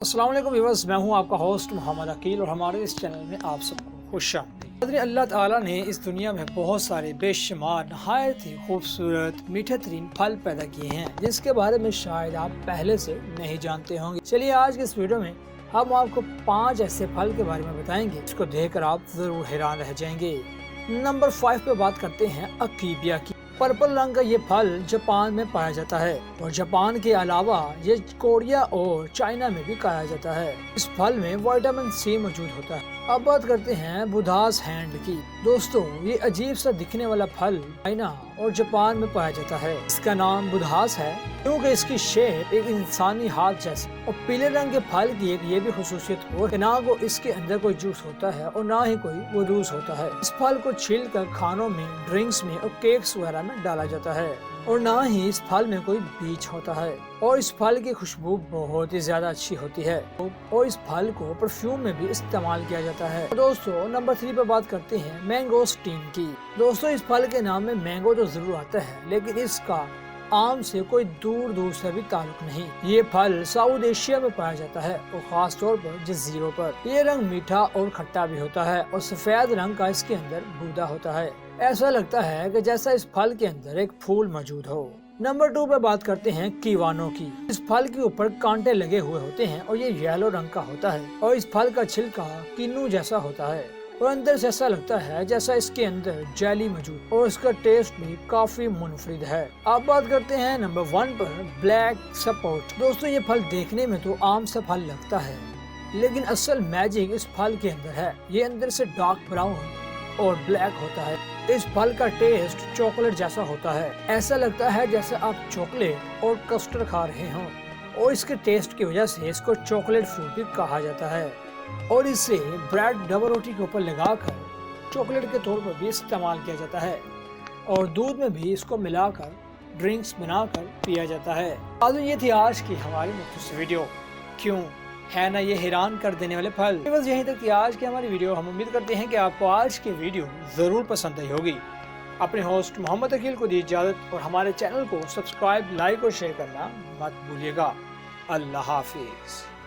अस्सलाम वालेकुम व्यूअर्स, मैं हूं आपका होस्ट मोहम्मद अकील और हमारे इस चैनल में आप सबको खुशामदीद। अल्लाह ताला ने इस दुनिया में बहुत सारे बेशुमार नहायत ही खूबसूरत मीठे तरीन फल पैदा किए हैं जिसके बारे में शायद आप पहले से नहीं जानते होंगे। चलिए आज के इस वीडियो में हम आपको 5 ऐसे फल के बारे में बताएंगे जिसको देखकर आप जरूर हैरान रह जाएंगे। नंबर 5 पे बात करते हैं अकीबिया की। पर्पल रंग का ये फल जापान में पाया जाता है और जापान के अलावा ये कोरिया और चाइना में भी पाया जाता है। इस फल में विटामिन सी मौजूद होता है। अब बात करते हैं बुधास हैंड की। दोस्तों, ये अजीब सा दिखने वाला फल चाइना और जापान में पाया जाता है। इसका नाम बुधास है क्योंकि इसकी शेप एक इंसानी हाथ जैसी और पीले रंग के फल की एक ये भी खुसूसियत हो कि ना को इसके अंदर कोई जूस होता है और ना ही कोई वजूस होता है। इस फल को छील कर खानों में, ड्रिंक्स में और केक्स वगैरह में डाला जाता है और ना ही इस फल में कोई बीज होता है और इस फल की खुशबू बहुत ही ज्यादा अच्छी होती है और इस फल को परफ्यूम में भी इस्तेमाल किया जाता है। दोस्तों, नंबर 3 पे बात करते हैं मैंगो स्टीन की। दोस्तों, इस फल के नाम में मैंगो तो जरूर आता है लेकिन इसका आम से कोई दूर दूर से भी ताल्लुक नहीं। ये फल साउथ एशिया में पाया जाता है और खास तौर पर जजीरों पर। ये रंग मीठा और खट्टा भी होता है और सफेद रंग का इसके अंदर गूदा होता है। ऐसा लगता है कि जैसा इस फल के अंदर एक फूल मौजूद हो। नंबर 2 पे बात करते हैं कीवानो की। इस फल के ऊपर कांटे लगे हुए होते हैं और ये येलो रंग का होता है और इस फल का छिलका किन्नू जैसा होता है और अंदर से ऐसा लगता है जैसा इसके अंदर जेली मौजूद और इसका टेस्ट भी काफी मुनफरिद है। अब बात करते हैं नंबर 1 पर ब्लैक सपोर्ट। दोस्तों, ये फल देखने में तो आम सा फल लगता है लेकिन असल मैजिक इस फल के अंदर है। ये अंदर से डार्क ब्राउन और ब्लैक होता है। इस फल का टेस्ट चॉकलेट जैसा होता है। ऐसा लगता है जैसे आप चॉकलेट और कस्टर्ड खा रहे हों और इसके टेस्ट की वजह से इसको चॉकलेट फ्रूट भी कहा जाता है और इसे ब्रेड डबल रोटी के ऊपर लगाकर चॉकलेट के तौर पर भी इस्तेमाल किया जाता है और दूध में भी इसको मिलाकर ड्रिंक्स बनाकर पिया जाता है। आज ये थी आज की हमारी मुख्तसर वीडियो। क्यों है ना ये हैरान कर देने वाले फल। बस यहीं तक थी आज की हमारी वीडियो। हम उम्मीद करते हैं कि आपको आज की वीडियो जरूर पसंद आई होगी। अपने होस्ट मोहम्मद अकील को दी इजाजत और हमारे चैनल को सब्सक्राइब, लाइक और शेयर करना मत भूलिएगा। अल्लाह हाफिज।